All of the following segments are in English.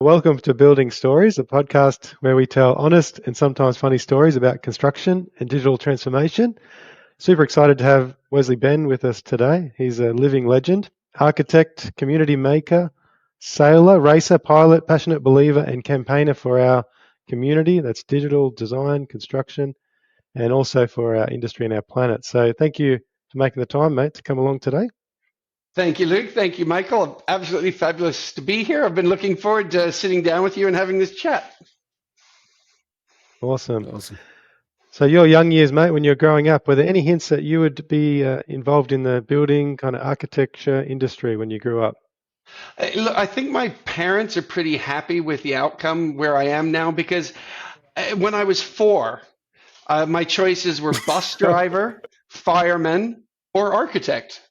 Welcome to Building Stories, a podcast where we tell honest and sometimes funny stories about construction and digital transformation. Super excited to have Wesley Benn with us today. He's a living legend, architect, community maker, sailor, racer, pilot, passionate believer, and campaigner for our community. That's digital design, construction, and also for our industry and our planet. So thank you for making the time, mate, to come along today. Thank you, Luke. Thank you, Michael. Absolutely fabulous to be here. I've been looking forward to sitting down with you and having this chat. Awesome. Awesome. So your young years, mate, when you're growing up, were there any hints that you would be involved in the building kind of architecture industry when you grew up? Look, I think my parents are pretty happy with the outcome where I am now because when I was 4, my choices were bus driver, fireman, or architect.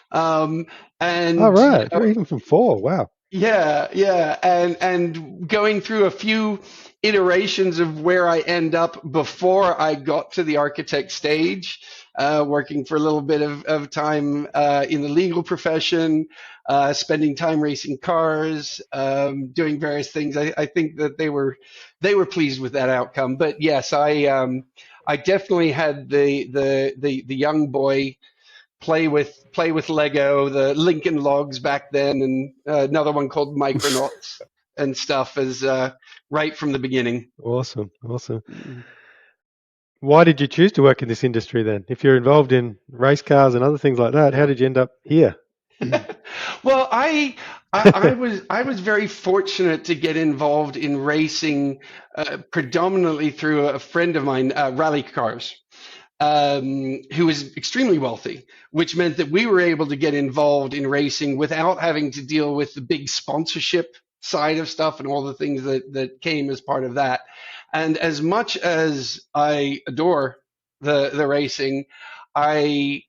And All right, you're even from 4. Wow. yeah, and going through a few iterations of where I end up before I got to the architect stage, working for a little bit of time in the legal profession, spending time racing cars, doing various things. I think that they were pleased with that outcome. But yes, I definitely had the young boy play with Lego, the Lincoln Logs back then, and another one called Micronauts and stuff as right from the beginning. Awesome. Why did you choose to work in this industry then? If you're involved in race cars and other things like that, how did you end up here? Well, I was very fortunate to get involved in racing predominantly through a friend of mine, rally cars, who was extremely wealthy, which meant that we were able to get involved in racing without having to deal with the big sponsorship side of stuff and all the things that came as part of that. And as much as I adore the racing, I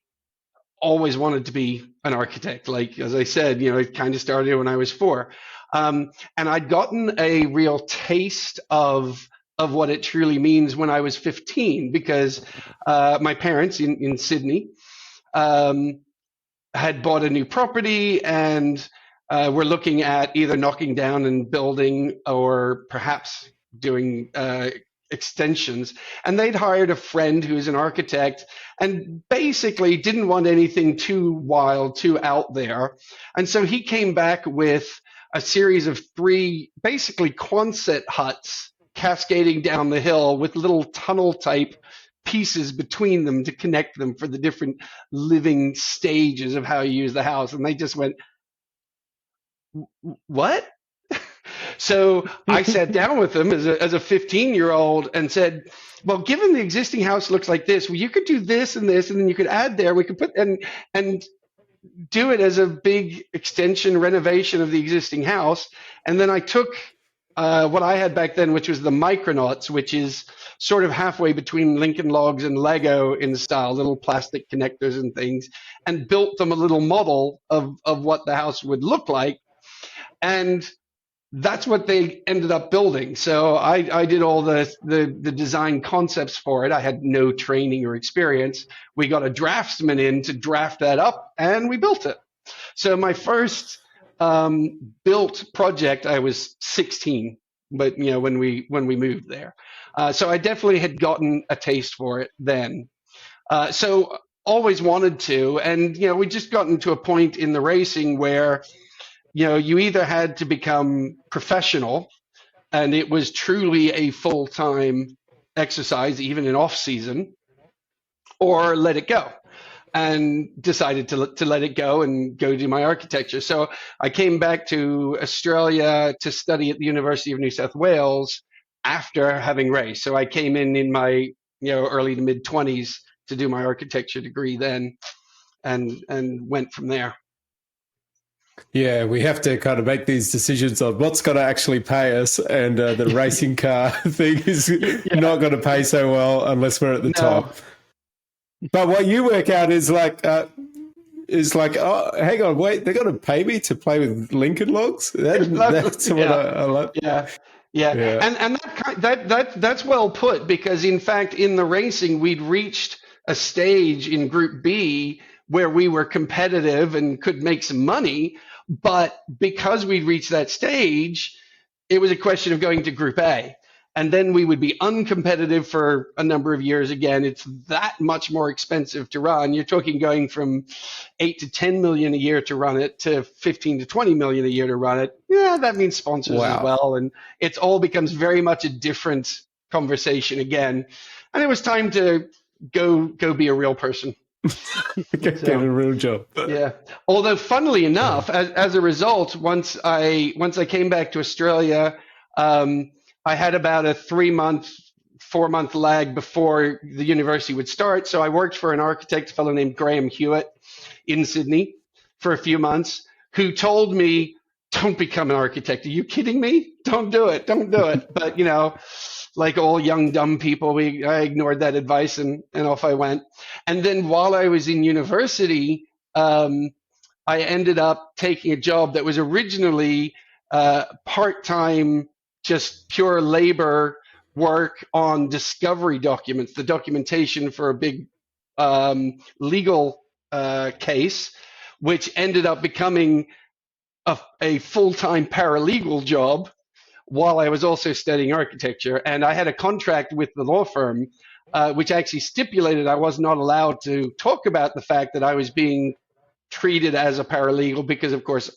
always wanted to be an architect. Like, as I said, it kind of started when I was 4. And I'd gotten a real taste of what it truly means when I was 15, because my parents in Sydney had bought a new property and were looking at either knocking down and building or perhaps doing extensions. And they'd hired a friend who's an architect and basically didn't want anything too wild, too out there. And so he came back with a series of 3 basically Quonset huts cascading down the hill with little tunnel type pieces between them to connect them for the different living stages of how you use the house. And they just went, what? So I sat down with them as a 15-year-old and said, well, given the existing house looks like this, well, you could do this, and then you could add there. We could put and do it as a big extension renovation of the existing house. And then I took what I had back then, which was the Micronauts, which is sort of halfway between Lincoln Logs and Lego in style, little plastic connectors and things, and built them a little model of what the house would look like. And that's what they ended up building. So I did all the design concepts for it. I had no training or experience. We got a draftsman in to draft that up, and we built it. So my first BILT project, I was 16, but when we moved there. So I definitely had gotten a taste for it then. So always wanted to, and we just gotten to a point in the racing where you either had to become professional, and it was truly a full-time exercise, even in off-season, or let it go. And decided to let it go and go do my architecture. So I came back to Australia to study at the University of New South Wales after having raced. So I came in my early to mid 20s to do my architecture degree then, and went from there. Yeah, we have to kind of make these decisions on what's going to actually pay us, and the racing car thing is not going to pay so well unless we're at the top. But what you work out is like, oh, hang on, wait, they're going to pay me to play with Lincoln Logs? That's what I love. Yeah. And that's well put, because in fact, in the racing, we'd reached a stage in Group B where we were competitive and could make some money. But because we'd reached that stage, it was a question of going to Group A. And then we would be uncompetitive for a number of years again. It's that much more expensive to run. You're talking going from 8 to 10 million a year to run it to 15 to 20 million a year to run it. Yeah, that means sponsors as well. And it all becomes very much a different conversation again. And it was time to go be a real person. Get a real job. Yeah. Although, funnily enough, as a result, once I came back to Australia, I had about a 4-month lag before the university would start. So I worked for an architect, a fellow named Graham Hewitt in Sydney for a few months, who told me, "Don't become an architect. Are you kidding me? Don't do it. Don't do it." But, like all young, dumb people, I ignored that advice and off I went. And then while I was in university, I ended up taking a job that was originally part-time, just pure labor work on discovery documents, the documentation for a big legal case, which ended up becoming a full-time paralegal job while I was also studying architecture. And I had a contract with the law firm, which actually stipulated I was not allowed to talk about the fact that I was being treated as a paralegal because, of course,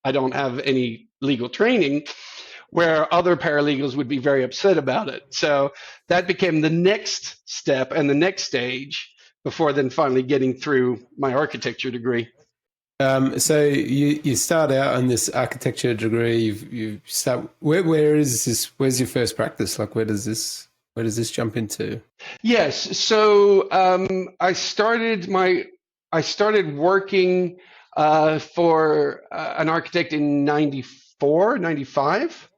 I don't have any legal training, where other paralegals would be very upset about it. So that became the next step and the next stage before then finally getting through my architecture degree. So you start out on this architecture degree. You start. Where is this? Where's your first practice? Like, where does this jump into? Yes. So I started working for an architect in 94, 95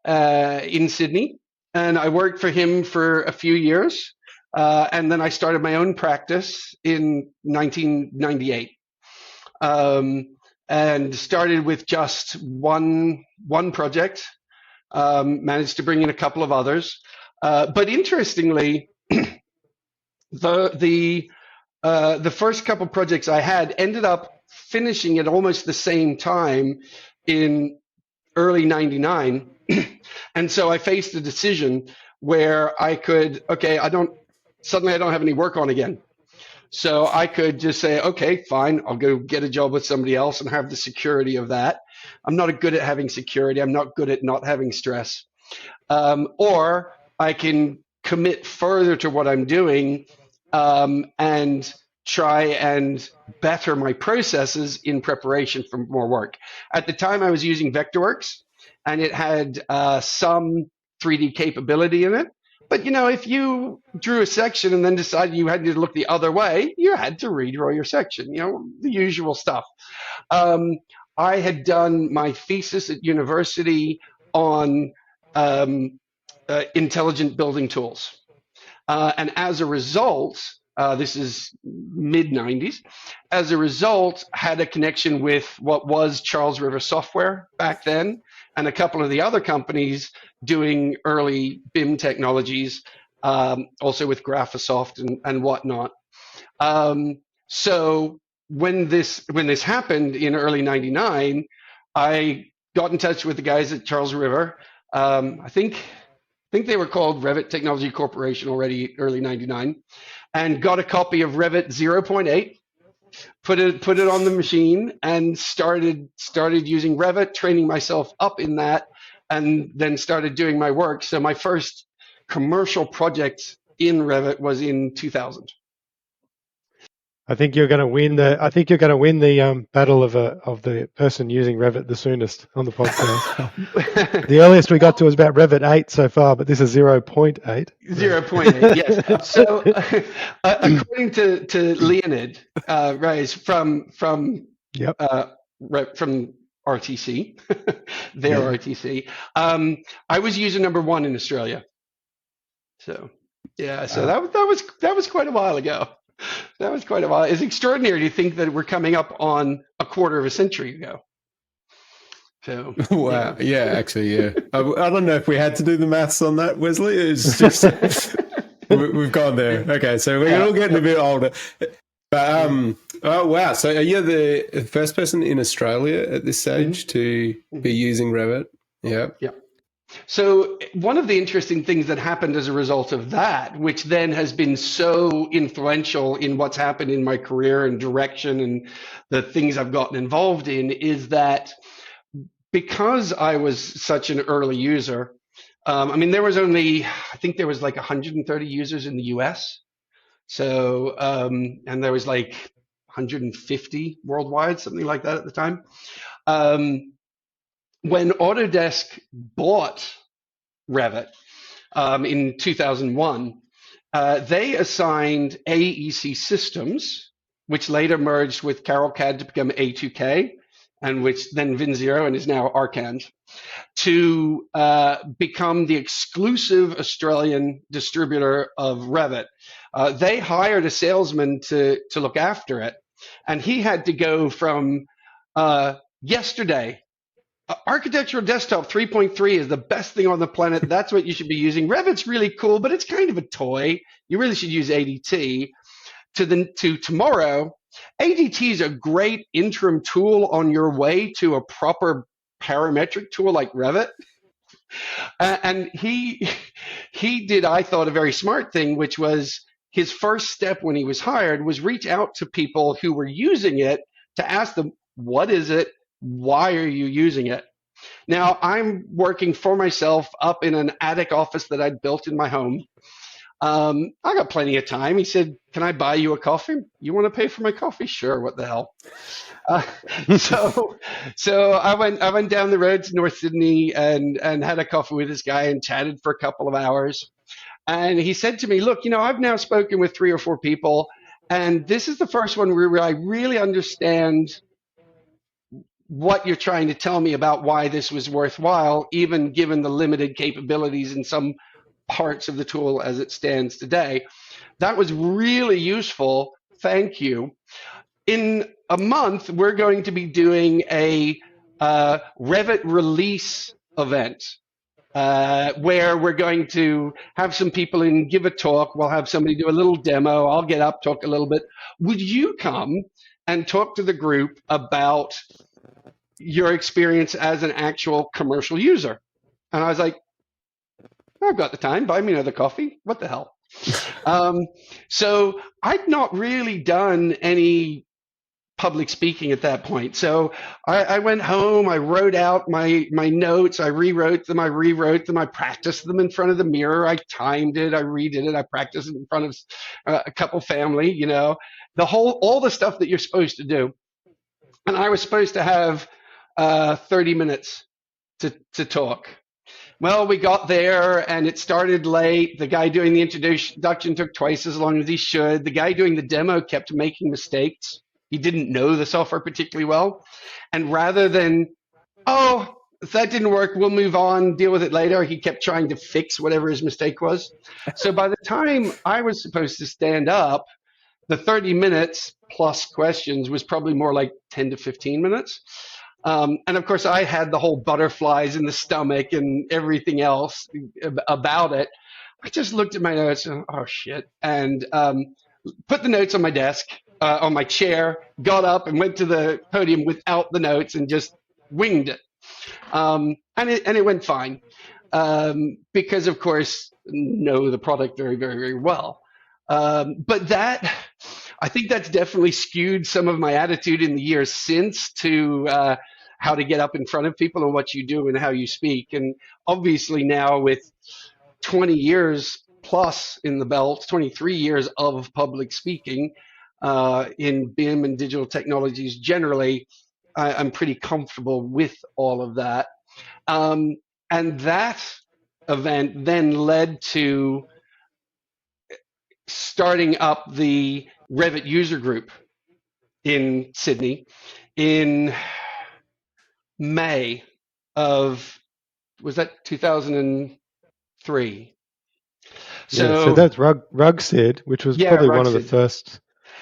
in Sydney, and I worked for him for a few years. And then I started my own practice in 1998, and started with just one project. Managed to bring in a couple of others, but interestingly, the first couple projects I had ended up finishing at almost the same time in early '99, and so I faced a decision where I could, suddenly I don't have any work on again. So I could just say, okay, fine, I'll go get a job with somebody else and have the security of that. I'm not good at having security. I'm not good at not having stress. Or I can commit further to what I'm doing and try and better my processes in preparation for more work. At the time, I was using Vectorworks, and it had some 3D capability in it. But, if you drew a section and then decided you had to look the other way, you had to redraw your section, the usual stuff. I had done my thesis at university on intelligent building tools. And as a result, this is mid-90s, as a result, had a connection with what was Charles River Software back then, and a couple of the other companies doing early BIM technologies, also with Graphisoft and whatnot. So when this happened in early '99, I got in touch with the guys at Charles River. I think they were called Revit Technology Corporation already early '99, and got a copy of Revit 0.8. Put it on the machine and started using Revit, training myself up in that, and then started doing my work. So my first commercial project in Revit was in 2000. I think you're going to win the battle of the person using Revit the soonest on the podcast. The earliest we got to was about Revit 8 so far, but this is 0.8. 0.8, yes. So according to Leonid Reis from RTC, their RTC, I was user number 1 in Australia. So yeah, so that was quite a while ago. That was quite a while. It's extraordinary to think that we're coming up on a quarter of a century ago. So wow, yeah, actually, yeah. I don't know if we had to do the maths on that, Wesley. It's just we've gone there. Okay, so we're all getting a bit older. But Oh, wow. So are you the first person in Australia at this stage to be using Revit? Yeah. Yeah. So one of the interesting things that happened as a result of that, which then has been so influential in what's happened in my career and direction and the things I've gotten involved in, is that because I was such an early user, I mean, I think there was like 130 users in the US. So, and there was like 150 worldwide, something like that at the time. When Autodesk bought Revit in 2001, they assigned AEC Systems, which later merged with CarolCAD to become A2K, and which then VinZero and is now Arcand, to become the exclusive Australian distributor of Revit. They hired a salesman to look after it, and he had to go from yesterday, architectural desktop 3.3 is the best thing on the planet. That's what you should be using. Revit's really cool, but it's kind of a toy. You really should use ADT. To tomorrow, ADT is a great interim tool on your way to a proper parametric tool like Revit. And he did, I thought, a very smart thing, which was his first step when he was hired was reach out to people who were using it to ask them, what is it? Why are you using it? Now, I'm working for myself up in an attic office that I'd built in my home. I got plenty of time. He said, can I buy you a coffee? You want to pay for my coffee? Sure. What the hell? So I went down the road to North Sydney and had a coffee with this guy and chatted for a couple of hours. And he said to me, look, I've now spoken with 3 or 4 people, and this is the first one where I really understand what you're trying to tell me about why this was worthwhile, even given the limited capabilities in some parts of the tool as it stands today. That was really useful. Thank you. In a month, we're going to be doing a Revit release event where we're going to have some people in, give a talk. We'll have somebody do a little demo. I'll get up, talk a little bit. Would you come and talk to the group about your experience as an actual commercial user? And I was like, I've got the time. Buy me another coffee. What the hell? So I'd not really done any public speaking at that point. So I went home, I wrote out my notes, I rewrote them, I practiced them in front of the mirror, I timed it, I redid it, I practiced it in front of a couple family, all the stuff that you're supposed to do. And I was supposed to have 30 minutes to talk. Well, we got there and it started late. The guy doing the introduction took twice as long as he should. The guy doing the demo kept making mistakes. He didn't know the software particularly well. And rather than, oh, if that didn't work, we'll move on, deal with it later, he kept trying to fix whatever his mistake was. So by the time I was supposed to stand up, the 30 minutes plus questions was probably more like 10 to 15 minutes. And of course, I had the whole butterflies in the stomach and everything else about it. I just looked at my notes and, oh, shit, and put the notes on my desk, on my chair, got up and went to the podium without the notes and just winged it. And it went fine because, of course, know the product very, very, very well. But I think that's definitely skewed some of my attitude in the years since to how to get up in front of people and what you do and how you speak. And obviously now with 20 years plus in the belt, 23 years of public speaking in BIM and digital technologies generally, I'm pretty comfortable with all of that. And that event then led to starting up the Revit user group in Sydney in May of, was that 2003? So that's Rugsid, which was probably one of the first.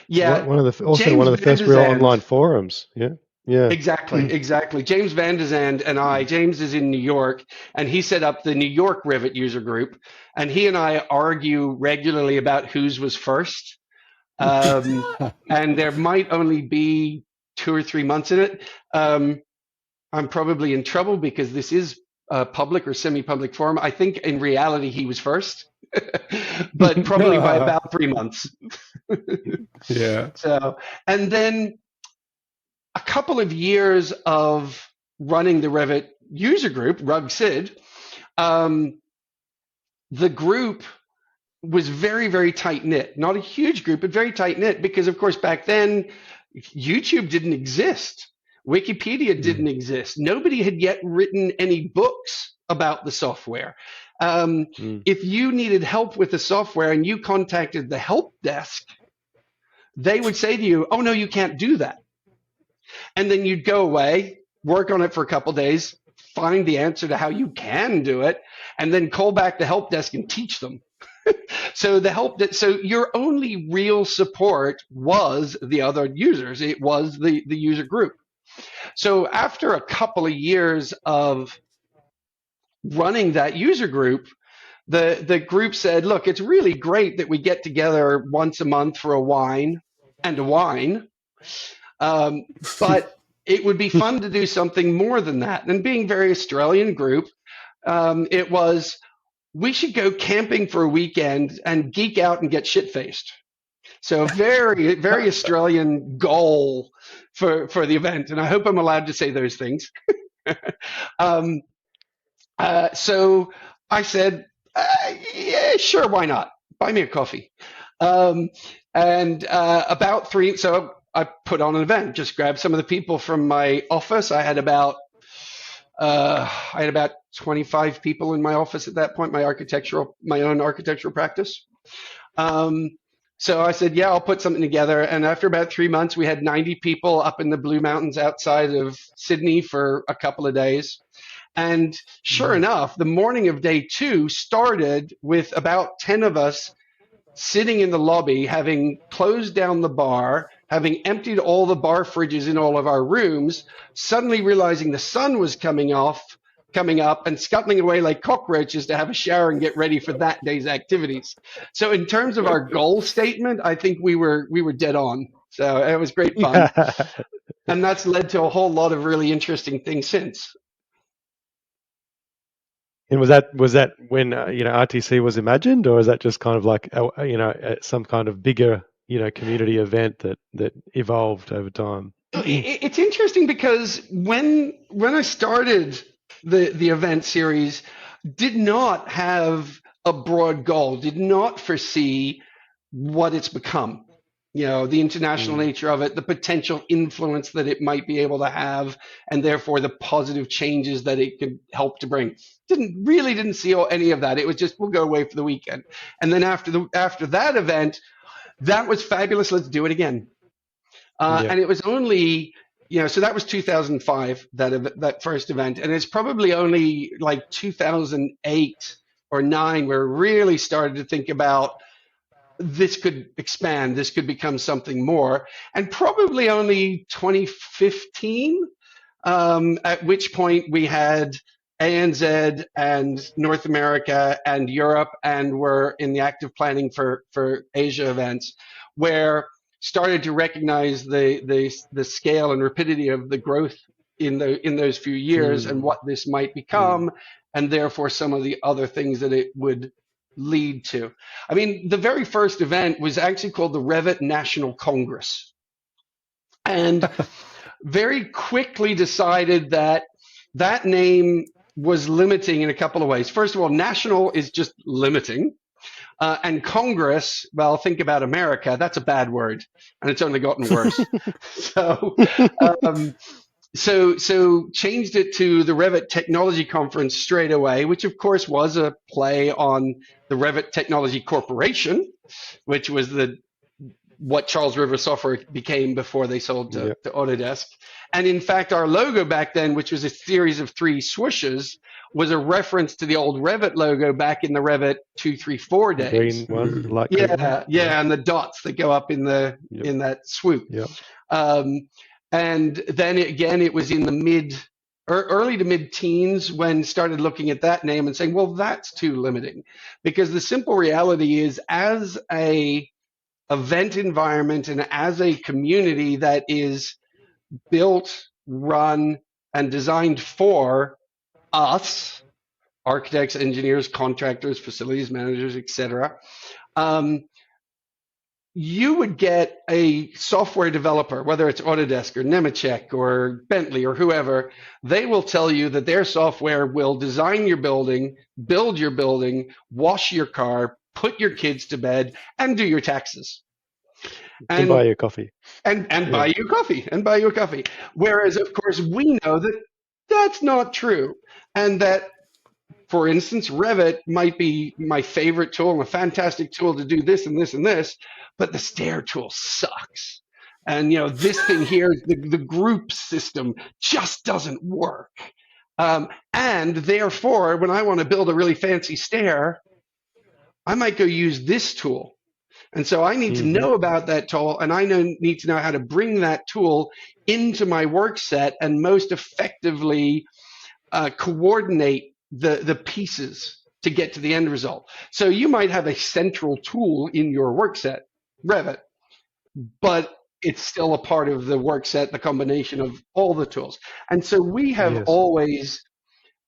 Yeah, one of the first real online forums. Yeah. Exactly. James Van de Zandt and James is in New York, and he set up the New York Revit user group, and he and I argue regularly about whose was first. And there might only be 2 or 3 months in it. I'm probably in trouble because this is a public or semi-public forum. I think in reality he was first, but probably by about 3 months. Yeah. So, and then a couple of years of running the Revit user group, RugSid, the group was very, very tight knit. Not a huge group, but very tight knit because, of course, back then YouTube didn't exist. Wikipedia didn't exist. Nobody had yet written any books about the software. If you needed help with the software and you contacted the help desk, they would say to you, "Oh, no, you can't do that." And then you'd go away, work on it for a couple of days, find the answer to how you can do it, and then call back the help desk and teach them. So your only real support was the other users. It was the user group. So after a couple of years of running that user group, the group said, "Look, it's really great that we get together once a month for a wine and a wine, but it would be fun to do something more than that." And being very Australian group, it was, we should go camping for a weekend and geek out and get shit-faced. So very, very Australian goal for the event. And I hope I'm allowed to say those things. So I said, yeah, sure, why not? Buy me a coffee. So I put on an event, just grabbed some of the people from my office. I had about 25 people in my office at that point, my own architectural practice. So I said, yeah, I'll put something together. And after about 3 months, we had 90 people up in the Blue Mountains outside of Sydney for a couple of days. And sure enough, the morning of day 2 started with about 10 of us sitting in the lobby, having closed down the bar, having emptied all the bar fridges in all of our rooms, suddenly realizing the sun was coming up and scuttling away like cockroaches to have a shower and get ready for that day's activities. So in terms of our goal statement, I think we were dead on. So it was great fun. And that's led to a whole lot of really interesting things since. And was that when RTC was imagined, or is that just kind of like some kind of bigger community event that evolved over time? It's interesting because when I started the event series, did not have a broad goal, did not foresee what it's become. The international nature of it, the potential influence that it might be able to have, and therefore the positive changes that it could help to bring. Didn't see any of that. It was just, we'll go away for the weekend. And then after that event, that was fabulous. Let's do it again. And it was only, so that was 2005, that first event. And it's probably only like 2008 or 9 where we really started to think about, this could expand, this could become something more. And probably only 2015, at which point we had ANZ and North America and Europe, and we're in the active planning for Asia events, where started to recognize the scale and rapidity of the growth in those few years and what this might become, and therefore some of the other things that it would lead to. I mean, the very first event was actually called the Revit National Congress, and very quickly decided that name was limiting in a couple of ways. First of all, national is just limiting. And Congress, well, think about America, that's a bad word, and it's only gotten worse. So changed it to the Revit Technology Conference straight away, which of course was a play on the Revit Technology Corporation, which was what Charles River Software became before they sold to Autodesk. And in fact, our logo back then, which was a series of 3 swooshes, was a reference to the old Revit logo back in the Revit 2.3.4 days. Green one, like and the dots that go up in that swoop. Yep. And then again, it was in the early to mid-teens when started looking at that name and saying, well, that's too limiting. Because the simple reality is, as a event environment and as a community that is built, run, and designed for us, architects, engineers, contractors, facilities managers, etc., you would get a software developer, whether it's Autodesk or Nemetschek or Bentley or whoever, they will tell you that their software will design your building, build your building, wash your car, put your kids to bed, and do your taxes. And buy you coffee. And buy you coffee. And buy you a coffee. Whereas, of course, we know that that's not true. And that, for instance, Revit might be my favorite tool and a fantastic tool to do this and this and this, but the stair tool sucks. And this thing here, the group system just doesn't work. And therefore, when I want to build a really fancy stair, I might go use this tool. And so I need to know about that tool, and I need to know how to bring that tool into my work set and most effectively coordinate the pieces to get to the end result. So you might have a central tool in your work set, Revit, but it's still a part of the work set, the combination of all the tools. And so we have always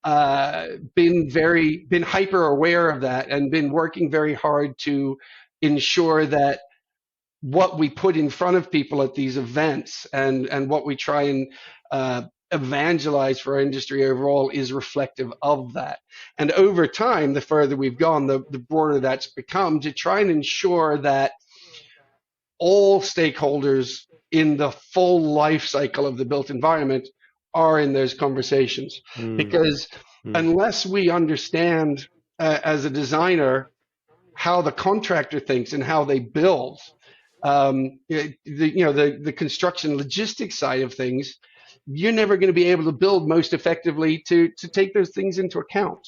been hyper aware of that and been working very hard to ensure that what we put in front of people at these events and what we try and evangelize for our industry overall is reflective of that. And over time, the further we've gone, the broader that's become, to try and ensure that all stakeholders in the full life cycle of the built environment are in those conversations. Because unless we understand as a designer how the contractor thinks and how they build, the construction logistics side of things, you're never going to be able to build most effectively to take those things into account.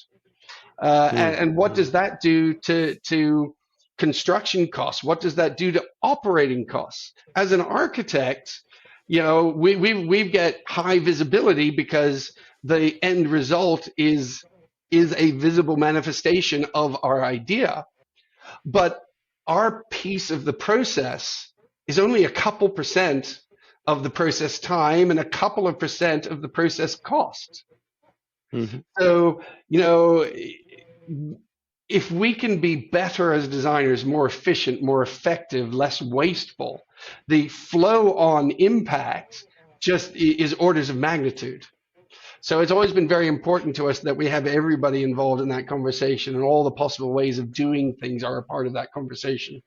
And what does that do to construction costs? What does that do to operating costs? As an architect, we get high visibility because the end result is a visible manifestation of our idea. But our piece of the process is only a couple percent of the process time and a couple of percent of the process cost. So, if we can be better as designers, more efficient, more effective, less wasteful, the flow on impact just is orders of magnitude. So it's always been very important to us that we have everybody involved in that conversation, and all the possible ways of doing things are a part of that conversation.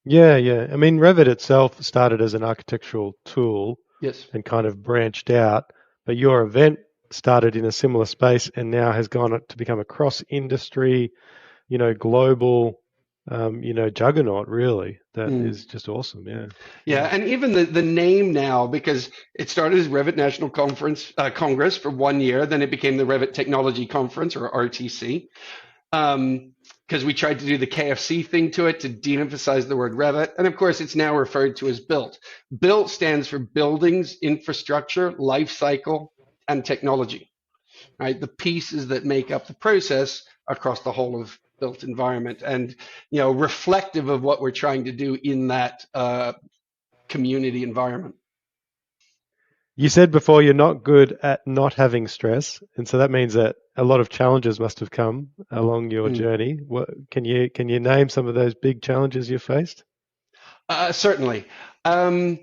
Yeah. I mean, Revit itself started as an architectural tool, yes, and kind of branched out, but your event started in a similar space and now has gone to become a cross-industry, global, juggernaut, really. That is just awesome. Yeah, and even the name now, because it started as Revit National Congress for 1 year, then it became the Revit Technology Conference, or RTC, because we tried to do the KFC thing to it to de-emphasize the word Revit, and of course it's now referred to as BILT. BILT stands for Buildings, Infrastructure, Life Cycle, and Technology. Right, the pieces that make up the process across the whole of built environment, and reflective of what we're trying to do in that community environment. You said before you're not good at not having stress, and so that means that a lot of challenges must have come along your journey. What can you name some of those big challenges you faced? Certainly. In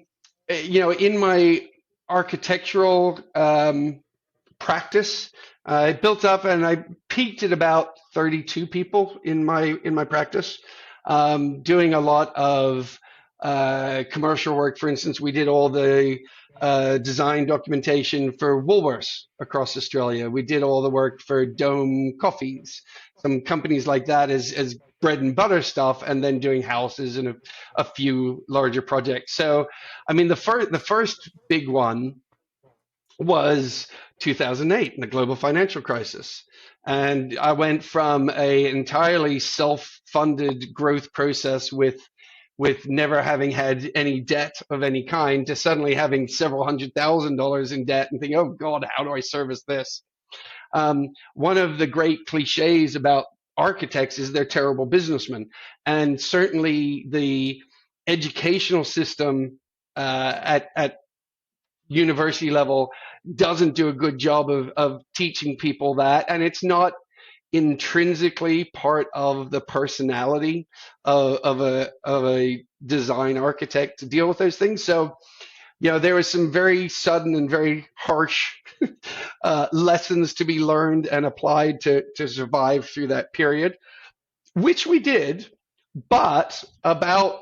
my architectural practice, I built up and I peaked at about 32 people in my practice, doing a lot of commercial work. For instance, we did all the design documentation for Woolworths across Australia. We did all the work for Dome Coffees, some companies like that as bread and butter stuff, and then doing houses and a few larger projects. So, I mean, the first big one was 2008, the global financial crisis. And I went from an entirely self-funded growth process with never having had any debt of any kind to suddenly having several $100,000 in debt and thinking, oh God, how do I service this? One of the great cliches about architects is they're terrible businessmen. And certainly the educational system at university level doesn't do a good job of teaching people that. And it's not intrinsically part of the personality of a design architect to deal with those things. So, there was some very sudden and very harsh lessons to be learned and applied to survive through that period, which we did. But about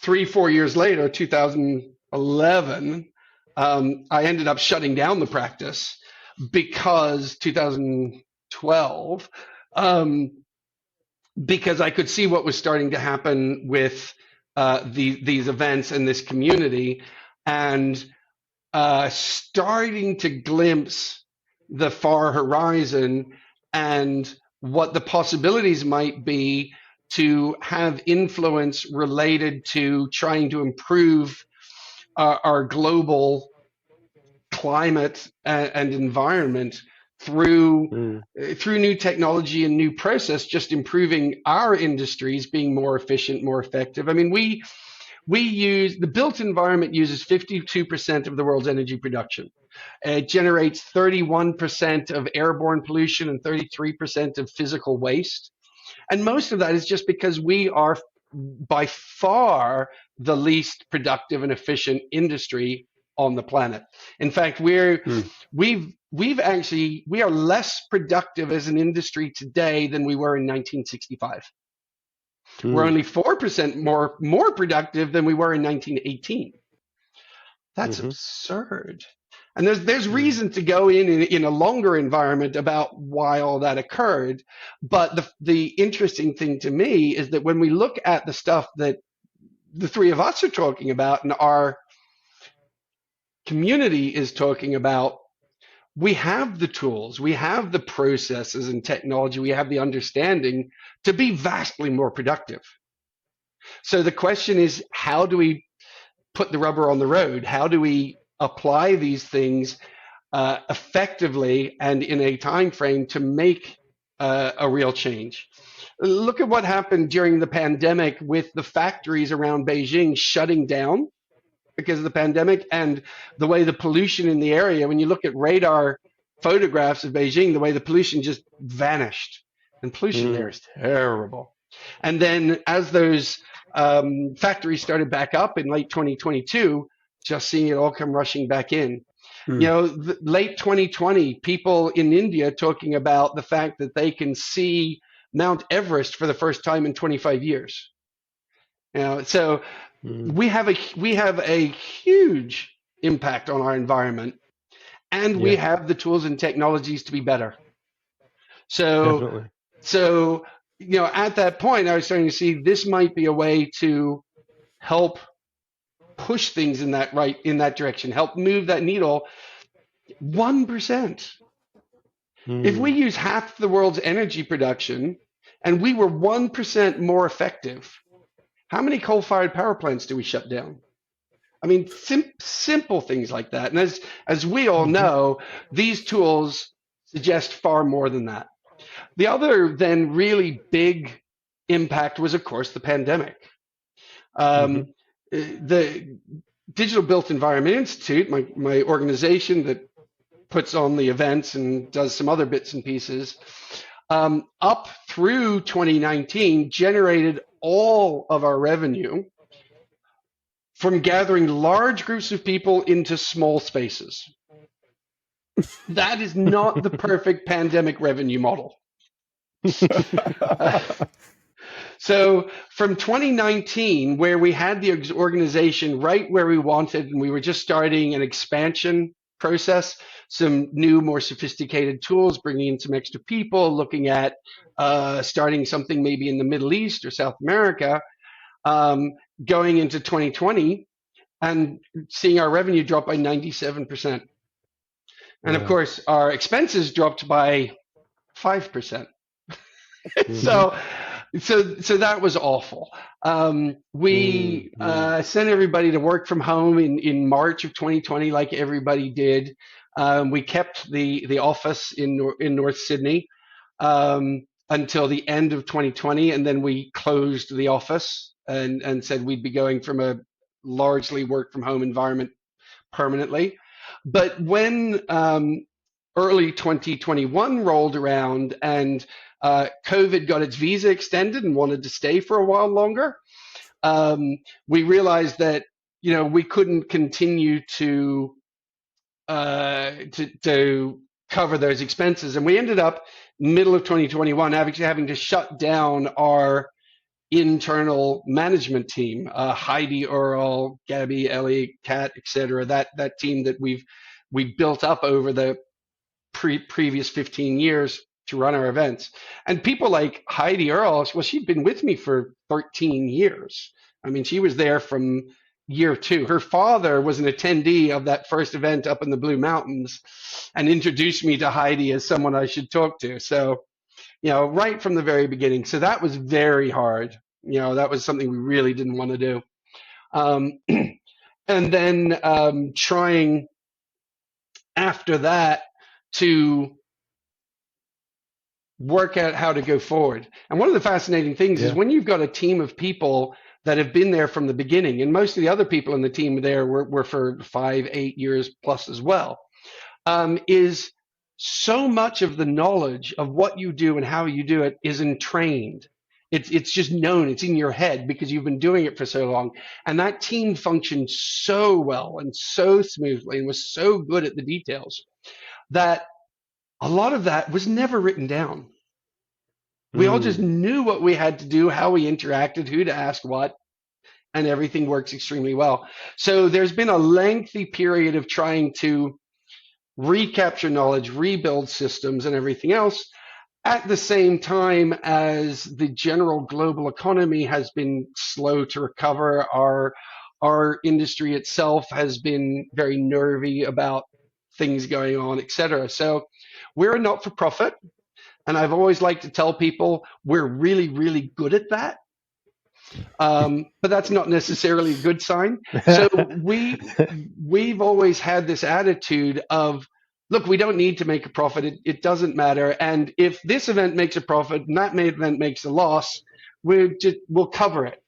3-4 years later, 2011, I ended up shutting down the practice because 2012, because I could see what was starting to happen with these events and this community, and starting to glimpse the far horizon and what the possibilities might be to have influence related to trying to improve our global climate and environment through new technology and new process, just improving our industries, being more efficient, more effective. I mean, we use the built environment uses 52% of the world's energy production. It generates 31% of airborne pollution and 33% of physical waste. And most of that is just because we are by far the least productive and efficient industry on the planet. In fact, we are less productive as an industry today than we were in 1965. We're only 4% more productive than we were in 1918. That's absurd. And there's reason to go in a longer environment about why all that occurred. But the interesting thing to me is that when we look at the stuff that the three of us are talking about and our community is talking about, we have the tools, we have the processes and technology, we have the understanding to be vastly more productive. So the question is, how do we put the rubber on the road? How do we apply these things effectively and in a time frame to make a real change? Look at what happened during the pandemic with the factories around Beijing shutting down because of the pandemic, and the way the pollution in the area, when you look at radar photographs of Beijing, the way the pollution just vanished. And pollution there is terrible. And then as those factories started back up in late 2022, just seeing it all come rushing back in. Late 2020, people in India talking about the fact that they can see Mount Everest for the first time in 25 years. So we have a huge impact on our environment, and we have the tools and technologies to be better. So at that point, I was starting to see this might be a way to help push things in that direction, help move that needle 1%. If we use half the world's energy production and we were 1% more effective, how many coal-fired power plants do we shut down? I mean, simple things like that. And as we all know, these tools suggest far more than that. The other then really big impact was, of course, the pandemic. The Digital Built Environment Institute, my organization that puts on the events and does some other bits and pieces, up through 2019 generated all of our revenue from gathering large groups of people into small spaces. That is not the perfect pandemic revenue model. So from 2019, where we had the organization right where we wanted, and we were just starting an expansion process, some new, more sophisticated tools, bringing in some extra people, looking at starting something maybe in the Middle East or South America, going into 2020 and seeing our revenue drop by 97%. And of course, our expenses dropped by 5%. So that was awful. We sent everybody to work from home in March of 2020, like everybody did. We kept the office in North Sydney. until the end of 2020, and then we closed the office and said we'd be going from a largely work from home environment permanently. But when early 2021 rolled around and COVID got its visa extended and wanted to stay for a while longer, we realized that we couldn't continue to cover those expenses, and we ended up middle of 2021 having to shut down our internal management team, Heidi, Earl, Gabby, Ellie, Kat, etc. That team that we built up over the previous 15 years to run our events. And people like Heidi Earl, well, she'd been with me for 13 years. I mean, she was there from year 2. Her father was an attendee of that first event up in the Blue Mountains and introduced me to Heidi as someone I should talk to. So, right from the very beginning. So that was very hard. That was something we really didn't want to do. And then trying after that to work out how to go forward. And one of the fascinating things is when you've got a team of people that have been there from the beginning, and most of the other people in the team there were for 5-8 years plus as well, is so much of the knowledge of what you do and how you do it is entrained. It's just known. It's in your head because you've been doing it for so long. And that team functioned so well and so smoothly and was so good at the details that a lot of that was never written down. We all just knew what we had to do, how we interacted, who to ask what, and everything works extremely well. So there's been a lengthy period of trying to recapture knowledge, rebuild systems and everything else, at the same time as the general global economy has been slow to recover. Our industry itself has been very nervy about things going on, etc. So we're a not-for-profit, and I've always liked to tell people we're really, really good at that. But that's not necessarily a good sign. So we've always had this attitude of, look, we don't need to make a profit. It doesn't matter. And if this event makes a profit and that event makes a loss, we'll cover it.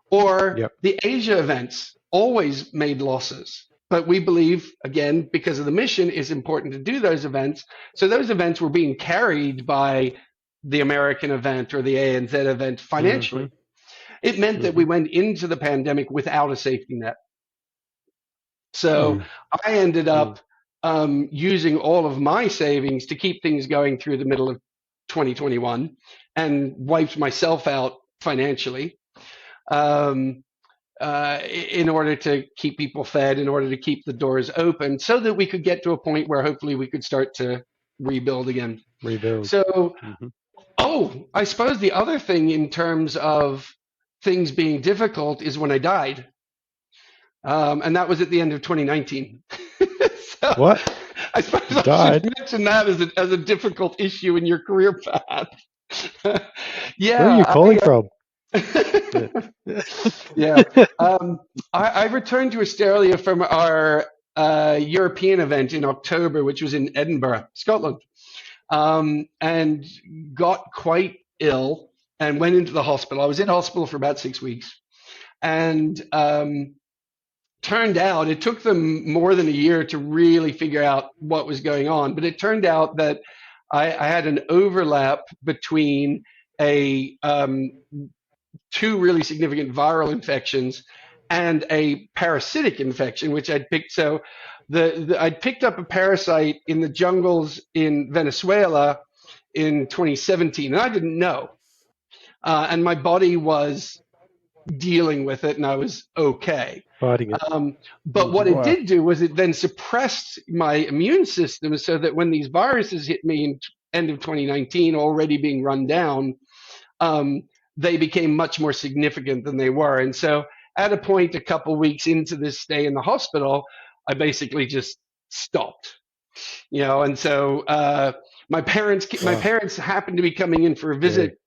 Or the Asia events always made losses. But we believe, again, because of the mission, it's important to do those events. So those events were being carried by the American event or the ANZ event financially. It meant that we went into the pandemic without a safety net. So I ended up using all of my savings to keep things going through the middle of 2021 and wiped myself out financially in order to keep people fed, in order to keep the doors open so that we could get to a point where hopefully we could start to rebuild again. So, I suppose the other thing in terms of things being difficult is when I died. And that was at the end of 2019. So what? I suppose I should mention that as a difficult issue in your career path. Where are you calling from? I returned to Australia from our European event in October, which was in Edinburgh, Scotland, and got quite ill and went into the hospital. I was in hospital for about 6 weeks, and turned out it took them more than a year to really figure out what was going on. But it turned out that I had an overlap between two really significant viral infections and a parasitic infection, which I'd picked. So I'd picked up a parasite in the jungles in Venezuela in 2017, and I didn't know. And my body was dealing with it, and I was okay. Fighting it. But what it did do was it then suppressed my immune system so that when these viruses hit me in end of 2019, already being run down, they became much more significant than they were. And so at a point, a couple weeks into this stay in the hospital, I basically just stopped, and so my parents happened to be coming in for a visit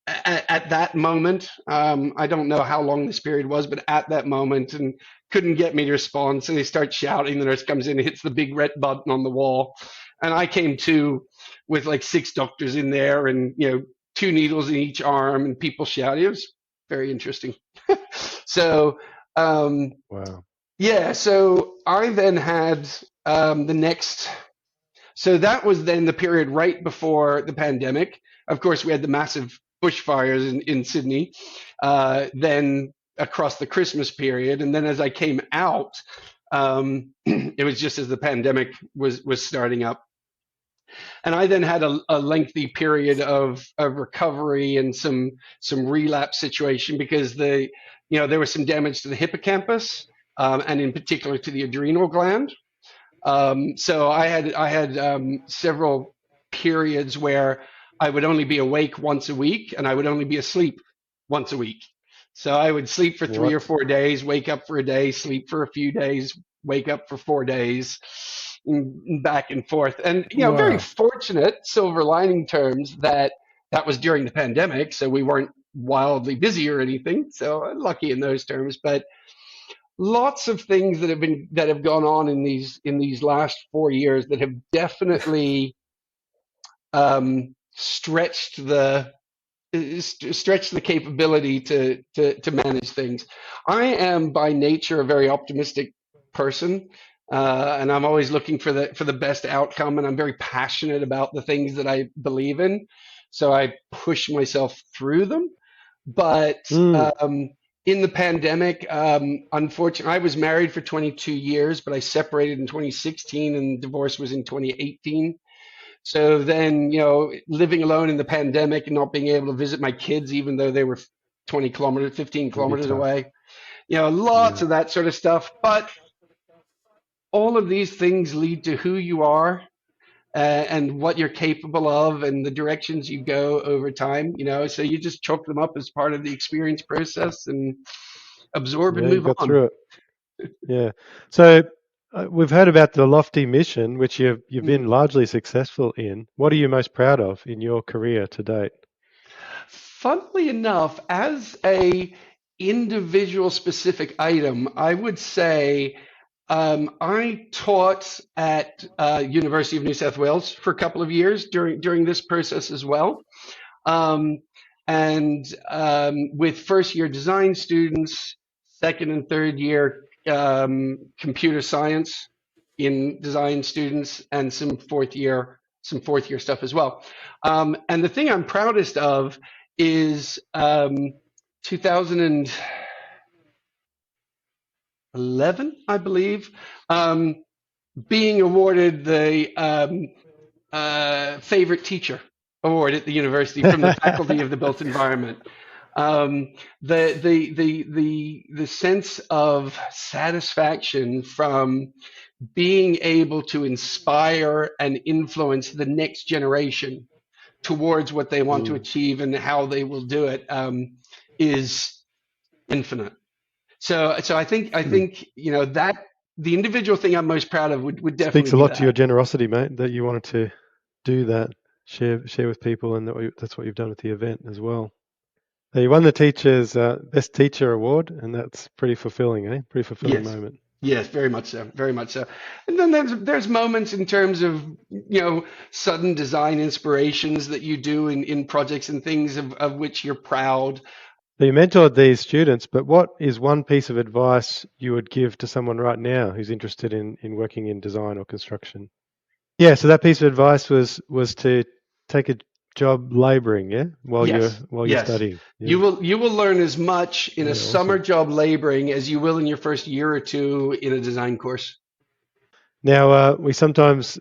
at that moment. I don't know how long this period was, but at that moment, and couldn't get me to respond. So they start shouting. The nurse comes in and hits the big red button on the wall. And I came to with like 6 doctors in there and, two needles in each arm and people shouting. It was very interesting. So Wow. yeah, so I then had the next. So that was then the period right before the pandemic. Of course, we had the massive bushfires in Sydney, then across the Christmas period. And then as I came out, it was just as the pandemic was starting up. And I then had a lengthy period of recovery and some relapse situation because there was some damage to the hippocampus, and in particular to the adrenal gland. So I had several periods where I would only be awake once a week and I would only be asleep once a week. So I would sleep for 3 or 4 days, wake up for a day, sleep for a few days, wake up for 4 days, and back and forth. And very Wow. fortunate, silver lining terms, that was during the pandemic, so we weren't wildly busy or anything. So lucky in those terms, but lots of things that have gone on in these last 4 years that have definitely stretched the capability to manage things. I am by nature a very optimistic person, and I'm always looking for the best outcome, and I'm very passionate about the things that I believe in, so I push myself through them. But in the pandemic, unfortunately, I was married for 22 years, but I separated in 2016 and divorce was in 2018. So then, living alone in the pandemic and not being able to visit my kids, even though they were 20 kilometers, 15 It'll be kilometers tough. away, lots Yeah. of that sort of stuff. But all of these things lead to who you are, and what you're capable of and the directions you go over time, so you just chalk them up as part of the experience process and absorb and Yeah, you move got on. through it. Yeah. So we've heard about the lofty mission, which you've been Mm. largely successful in. What are you most proud of in your career to date? Funnily enough, as a individual specific item, I would say I taught at University of New South Wales for a couple of years during this process as well. Um, and with first year design students, second and third year computer science in design students, and some fourth year stuff as well. And the thing I'm proudest of is 2011, I believe, being awarded the favorite teacher award at the university from the faculty of the built environment. The sense of satisfaction from being able to inspire and influence the next generation towards what they want to achieve and how they will do it is infinite. So I think that the individual thing I'm most proud of would Speaks definitely a be lot to your that. generosity, mate, that you wanted to do that, share with people, and that's what you've done with the event as well. You won the teacher's best teacher award, and that's pretty fulfilling, eh? Pretty fulfilling Yes. moment. Yes, very much so, very much so. And then there's moments in terms of sudden design inspirations that you do in projects and things of which you're proud. So you mentored these students, but what is one piece of advice you would give to someone right now who's interested in working in design or construction? Yeah, so that piece of advice was to take a job labouring, yeah, while you're Yes, yes. studying. Yeah, You will learn as much in a yeah, summer awesome. job laboring as you will in your first year or two in a design course. Now we sometimes,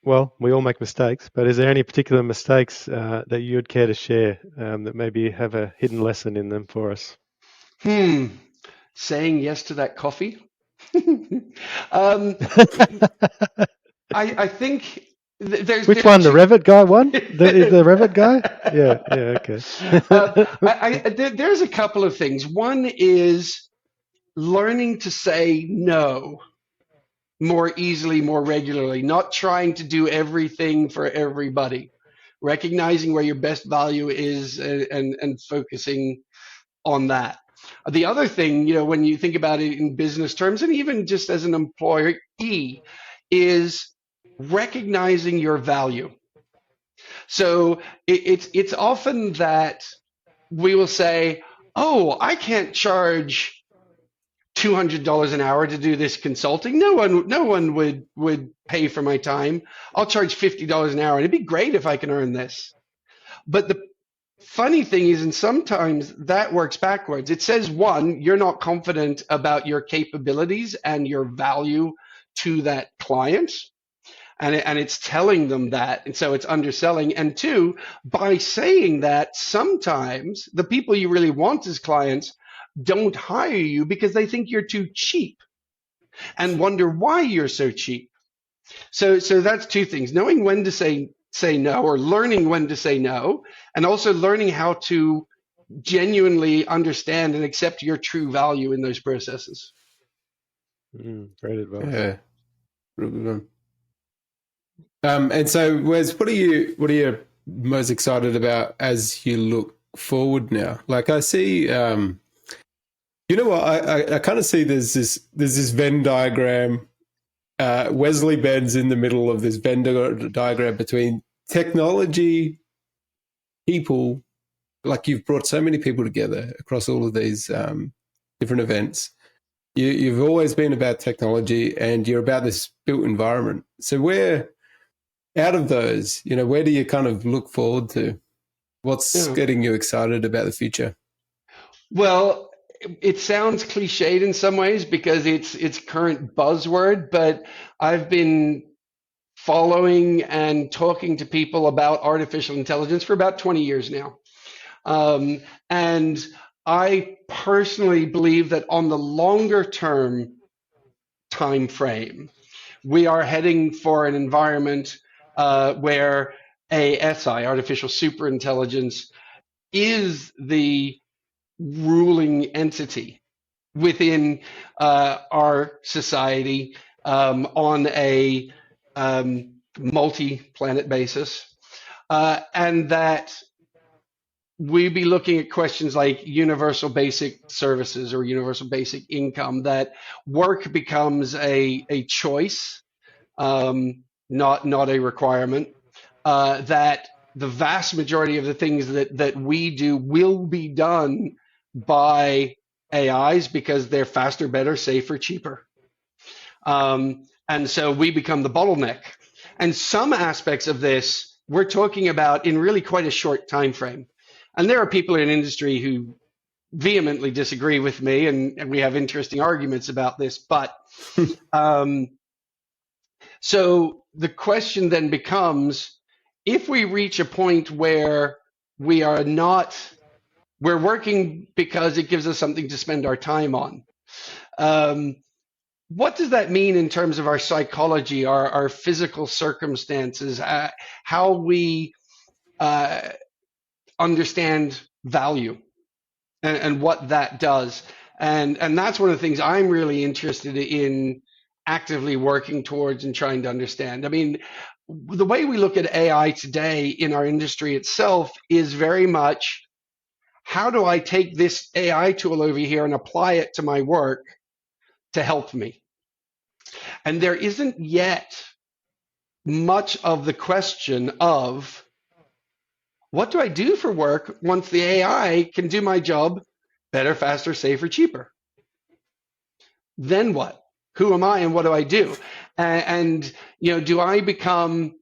well, we all make mistakes, but is there any particular mistakes that you'd care to share that maybe have a hidden lesson in them for us? Saying yes to that coffee. um, I think Which there's one? The two. Revit guy won? The Revit guy? Yeah, yeah, okay. There's a couple of things. One is learning to say no more easily, more regularly, not trying to do everything for everybody, recognizing where your best value is, and focusing on that. The other thing, when you think about it in business terms, and even just as an employee, is recognizing your value. So it's often that we will say, "Oh, I can't charge $200 an hour to do this consulting. No one would pay for my time. I'll charge $50 an hour, and it'd be great if I can earn this." But the funny thing is, and sometimes that works backwards. It says, one, you're not confident about your capabilities and your value to that client. And it's telling them that. And so it's underselling. And two, by saying that, sometimes the people you really want as clients don't hire you because they think you're too cheap and wonder why you're so cheap. So that's two things: knowing when to say no, or learning when to say no, and also learning how to genuinely understand and accept your true value in those processes. Great advice. Yeah, real good one. And so, Wes, what are you most excited about as you look forward now? Like, I see, you know what? I kind of see there's this Venn diagram. Wesley Benn's in the middle of this Venn diagram between technology, people. Like, you've brought so many people together across all of these different events. You've always been about technology, and you're about this built environment. So where, out of those, where do you kind of look forward to? What's getting you excited about the future? Well, it sounds cliched in some ways because it's current buzzword, but I've been following and talking to people about artificial intelligence for about 20 years now. And I personally believe that on the longer term time frame, we are heading for an environment where ASI, artificial superintelligence, is the ruling entity within our society on a multi-planet basis, and that we be looking at questions like universal basic services or universal basic income, that work becomes a choice, not a requirement, that the vast majority of the things that we do will be done by AIs because they're faster, better, safer, cheaper. And so we become the bottleneck. And some aspects of this we're talking about in really quite a short time frame. And there are people in industry who vehemently disagree with me, and we have interesting arguments about this. But so the question then becomes, if we reach a point where we're working because it gives us something to spend our time on, what does that mean in terms of our psychology, our physical circumstances, how we understand value and what that does? And that's one of the things I'm really interested in actively working towards and trying to understand. I mean, the way we look at AI today in our industry itself is very much, how do I take this AI tool over here and apply it to my work to help me? And there isn't yet much of the question of, what do I do for work once the AI can do my job better, faster, safer, cheaper? Then what? Who am I and what do I do? And do I become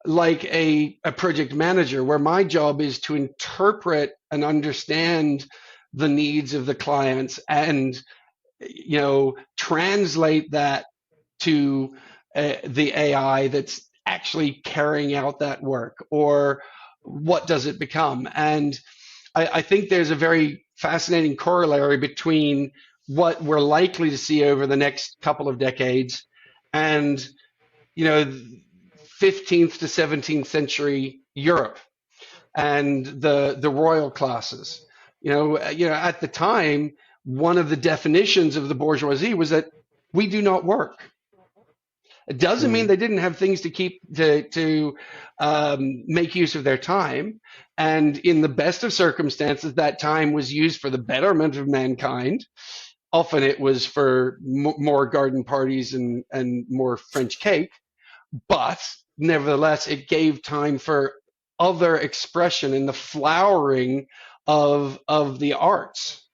like a project manager where my job is to interpret and understand the needs of the clients and translate that to the AI that's actually carrying out that work? Or what does it become? And I think there's a very fascinating corollary between what we're likely to see over the next couple of decades and 15th to 17th century Europe and the royal classes. At the time, one of the definitions of the bourgeoisie was that we do not work. It doesn't mean they didn't have things to keep to make use of their time. And in the best of circumstances, that time was used for the betterment of mankind. Often it was for more garden parties and more French cake. But nevertheless, it gave time for other expression and the flowering of the arts.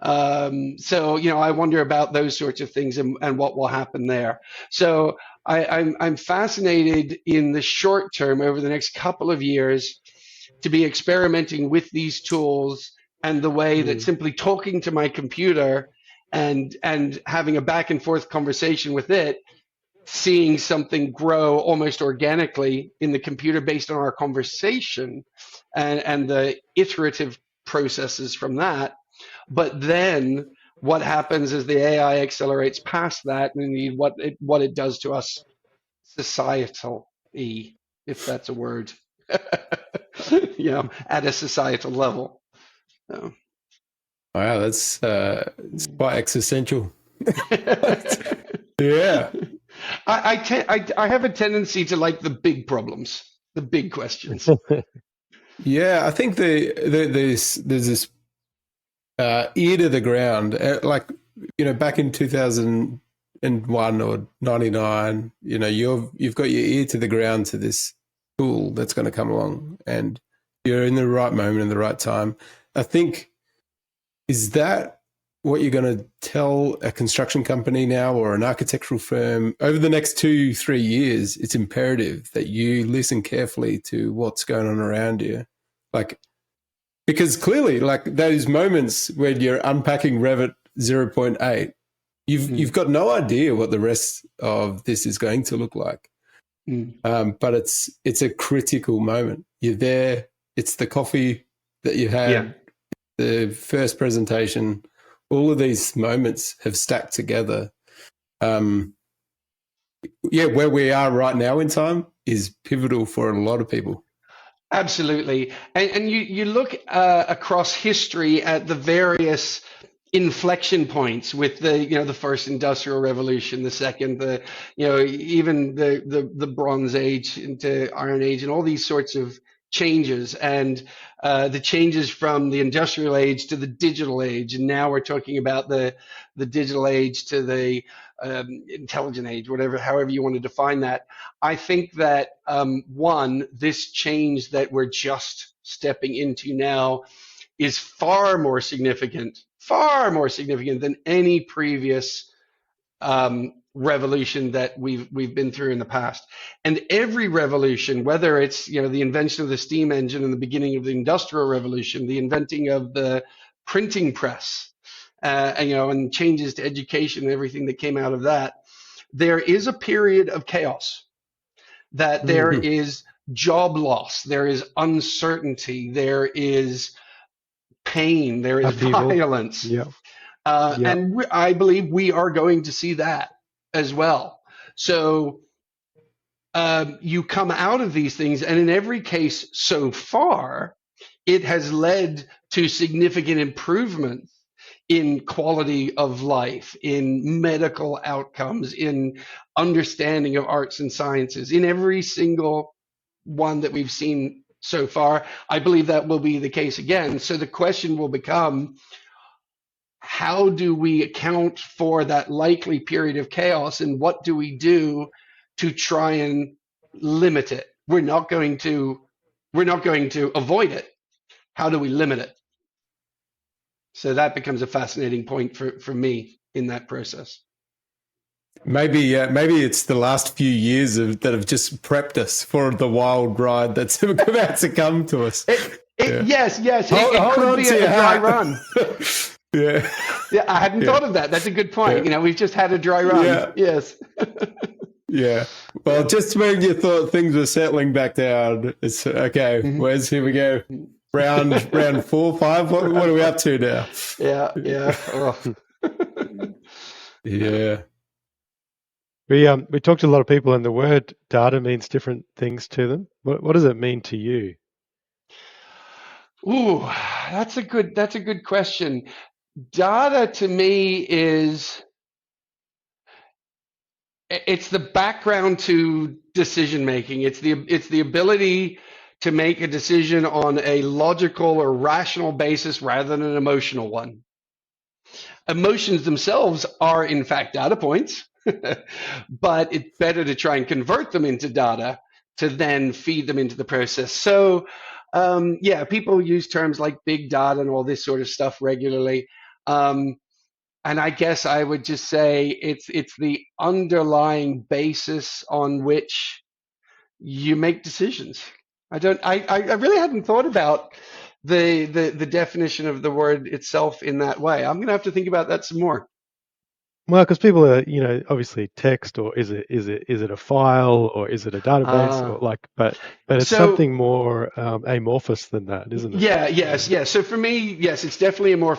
So, I wonder about those sorts of things and what will happen there. So I'm fascinated in the short term over the next couple of years to be experimenting with these tools and the way that simply talking to my computer and having a back and forth conversation with it, seeing something grow almost organically in the computer based on our conversation and the iterative processes from that. But then what happens as the AI accelerates past that, and what it does to us societally, if that's a word, at a societal level. So. Wow, that's it's quite existential. Yeah. I have a tendency to like the big problems, the big questions. Yeah, I think there's this ear to the ground, like back in 2001 or 99. You've got your ear to the ground to this tool that's going to come along, and you're in the right moment in the right time. I think, is that what you're going to tell a construction company now or an architectural firm over the next 2-3 years? It's imperative that you listen carefully to what's going on around you. Because clearly, those moments when you're unpacking Revit 0.8, you've got no idea what the rest of this is going to look like. But it's a critical moment. You're there. It's the coffee that you had, the first presentation. All of these moments have stacked together. Where we are right now in time is pivotal for a lot of people. Absolutely. And you look across history at the various inflection points with the first industrial revolution, the second, even the Bronze Age into Iron Age, and all these sorts of changes, and the changes from the industrial age to the digital age, and now we're talking about the digital age to the intelligent age, however you want to define that. I think that this change that we're just stepping into now is far more significant than any previous revolution that we've been through in the past. And every revolution, whether it's the invention of the steam engine and the beginning of the industrial revolution, the inventing of the printing press, and changes to education and everything that came out of that, there is a period of chaos. That there is job loss, there is uncertainty, there is pain, there is violence. And I believe we are going to see that as well. So you come out of these things, and in every case so far, it has led to significant improvements in quality of life, in medical outcomes, in understanding of arts and sciences, in every single one that we've seen so far. I believe that will be the case again. So the question will become, how do we account for that likely period of chaos, and what do we do to try and limit it? We're not going to avoid it. How do we limit it? So that becomes a fascinating point for me in that process. Maybe it's the last few years that have just prepped us for the wild ride that's about to come to us. Yes. It could be a dry run. Yeah, I hadn't thought of that. That's a good point. We've just had a dry run. Yeah. Yes. Yeah. Well, just when you thought things were settling back down, it's okay. Wes, here we go. Round 4, 5. What are we up to now? Yeah. Oh. Yeah. We talked to a lot of people, and the word data means different things to them. What does it mean to you? Ooh, that's a good question. Data to me it's the background to decision making. It's the ability to make a decision on a logical or rational basis rather than an emotional one. Emotions themselves are in fact data points, but it's better to try and convert them into data to then feed them into the process. So, yeah, people use terms like big data and all this sort of stuff regularly. And I guess I would just say it's the underlying basis on which you make decisions. I really hadn't thought about the definition of the word itself in that way. I'm gonna have to think about that some more. Well, because people are, obviously text, or is it a file, or is it a database, or Uh, like, but it's so something more amorphous than that, isn't it? yeah, yes. So for me, yes, it's definitely more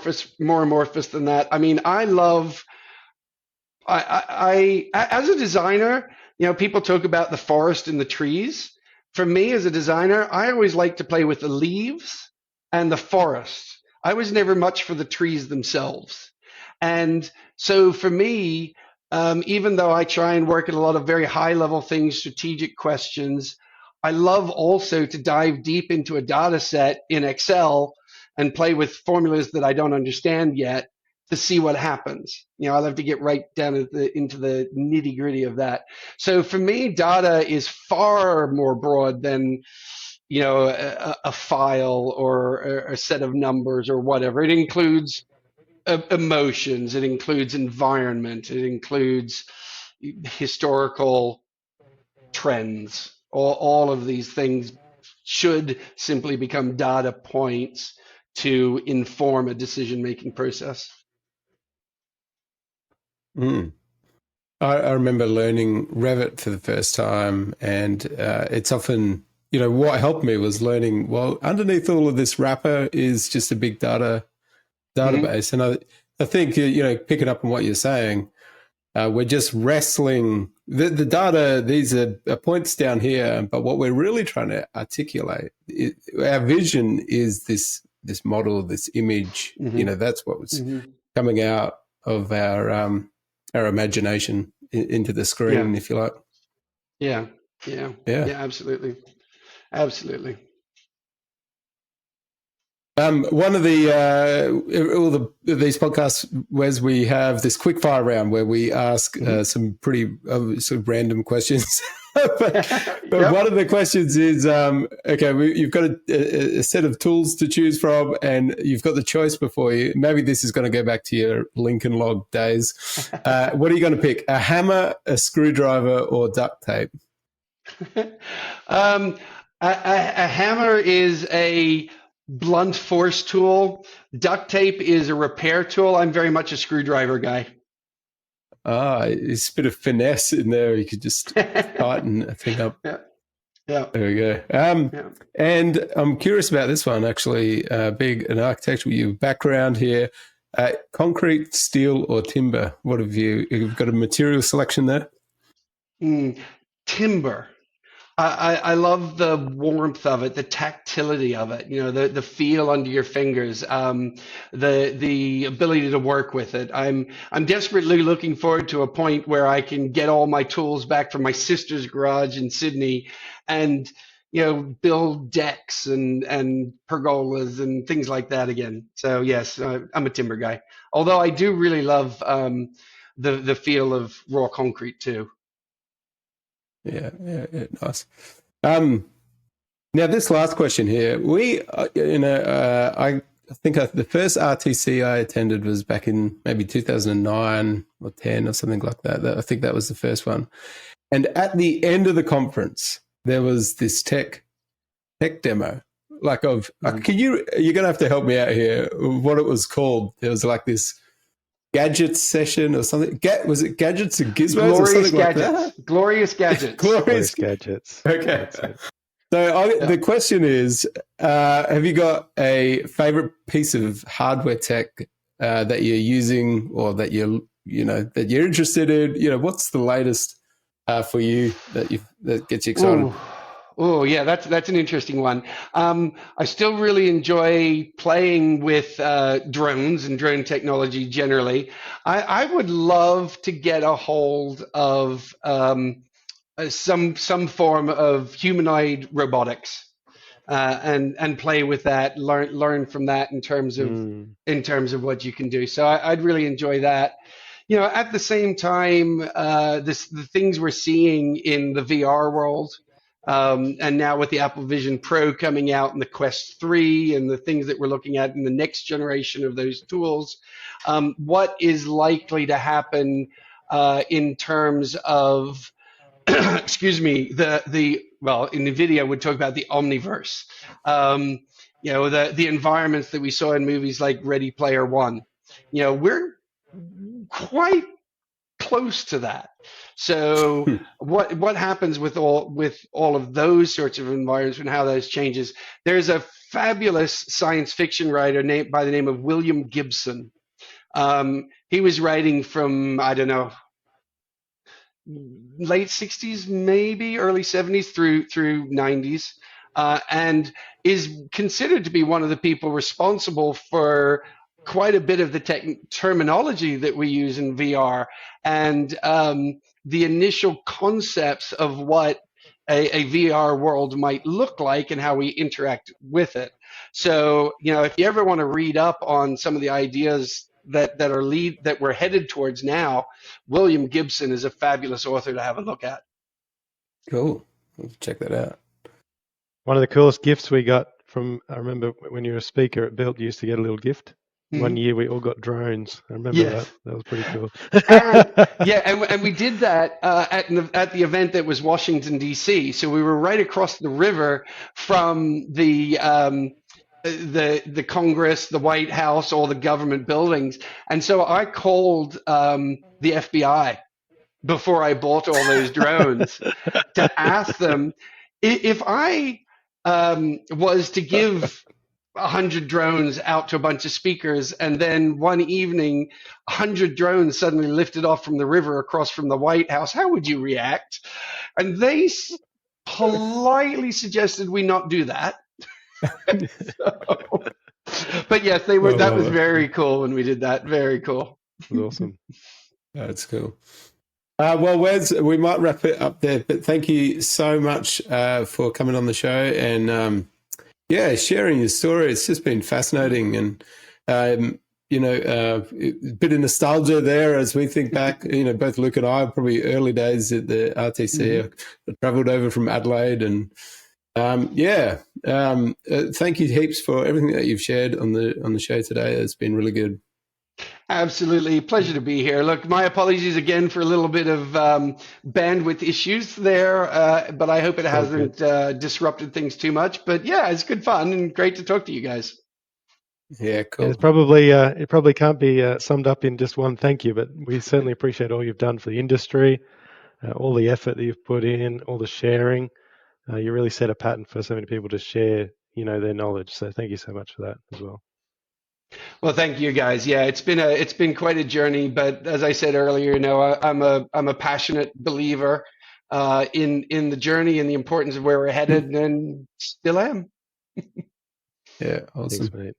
amorphous than that. I mean, as a designer, people talk about the forest and the trees. For me, as a designer, I always like to play with the leaves and the forest. I was never much for the trees themselves. And so for me, even though I try and work at a lot of very high level things, strategic questions, I love also to dive deep into a data set in Excel and play with formulas that I don't understand yet to see what happens. I love to get right down into the nitty gritty of that. So for me, data is far more broad than a file or a set of numbers or whatever. It includes emotions, it includes environment, it includes historical trends. All of these things should simply become data points to inform a decision making process. Mm. I remember learning Revit for the first time, and it's often, what helped me was learning, well, underneath all of this wrapper is just a big database. Mm-hmm. And I think, picking up on what you're saying, we're just wrestling the data. These are points down here, but what we're really trying to articulate, our vision is this model, this image. Mm-hmm. That's what was Mm-hmm. coming out of our imagination into the Yeah. screen, if you like. Yeah. Yeah. Yeah. Yeah. Absolutely. Absolutely. One of these podcasts, Wes, we have this quick fire round where we ask some pretty sort of random questions. but Yep. one of the questions is, you've got a set of tools to choose from, and you've got the choice before you. Maybe this is going to go back to your Lincoln Log days. What are you going to pick? A hammer, a screwdriver, or duct tape? A hammer is a blunt force tool. Duct tape is a repair tool. I'm very much a screwdriver guy. It's a bit of finesse in there. You could just tighten a thing up. Yeah. Yeah. There we go. Yeah. And I'm curious about this one, actually, being an architectural background here. Concrete, steel, or timber? What have you've got a material selection there? Timber. I love the warmth of it, the tactility of it, the feel under your fingers, the ability to work with it. I'm desperately looking forward to a point where I can get all my tools back from my sister's garage in Sydney and build decks and pergolas and things like that again. So yes, I'm a timber guy. Although I do really love the feel of raw concrete too. Yeah, nice. Now this last question here, I think the first RTC I attended was back in maybe 2009 or 10 or something like that. I think that was the first one. And at the end of the conference, there was this tech demo. You're going to have to help me out here. What it was called? There was like this gadgets session or something. Was it gadgets and gizmos or something Gadgets. like that? Glorious gadgets. Glorious gadgets. Okay. So the question is, have you got a favorite piece of hardware tech that you're using, or that you're interested in? What's the latest for you that gets you excited? Oh, yeah, that's an interesting one. I still really enjoy playing with drones and drone technology generally. I would love to get a hold of some form of humanoid robotics and play with that, learn from that in terms of what you can do. So I'd really enjoy that. At the same time, the things we're seeing in the VR world. And now with the Apple Vision Pro coming out and the Quest 3 and the things that we're looking at in the next generation of those tools, what is likely to happen in terms of, excuse me, well, in NVIDIA would talk about the omniverse. The environments that we saw in movies like Ready Player One. We're quite close to that. So what happens with all of those sorts of environments and how those changes? There's a fabulous science fiction writer by the name of William Gibson. He was writing from, I don't know, late 60s, maybe early 70s through 90s, and is considered to be one of the people responsible for quite a bit of the terminology that we use in VR and the initial concepts of what a VR world might look like and how we interact with it. So, if you ever want to read up on some of the ideas that we're headed towards now, William Gibson is a fabulous author to have a look at. Cool. Let's check that out. One of the coolest gifts we got I remember when you were a speaker at BILT, you used to get a little gift. Mm-hmm. One year we all got drones. I remember that. That was pretty cool. and we did that at the event that was Washington, D.C. So we were right across the river from the Congress, the White House, all the government buildings. And so I called the FBI before I bought all those drones to ask them if I was to give 100 drones out to a bunch of speakers, and then one evening 100 drones suddenly lifted off from the river across from the White House, how would you react? And they politely suggested we not do that. But yes, they were. That was very cool when we did that. Very cool. That was awesome. That's cool. Well, Wes, we might wrap it up there, but thank you so much for coming on the show and sharing your story. It's just been fascinating, and a bit of nostalgia there as we think back. Both Luke and I, probably early days at the RTC. Mm-hmm. I travelled over from Adelaide, and thank you heaps for everything that you've shared on the show today. It's been really good. Absolutely. Pleasure to be here. Look, my apologies again for a little bit of bandwidth issues there, but I hope it hasn't disrupted things too much. But yeah, it's good fun and great to talk to you guys. Yeah, cool. It's probably it probably can't be summed up in just one thank you, but we certainly appreciate all you've done for the industry, all the effort that you've put in, all the sharing. You really set a pattern for so many people to share, their knowledge. So thank you so much for that as well. Well, thank you guys. Yeah, it's been quite a journey, but as I said earlier, I'm a passionate believer in the journey and the importance of where we're headed, and still am. Yeah, awesome. Thanks, mate.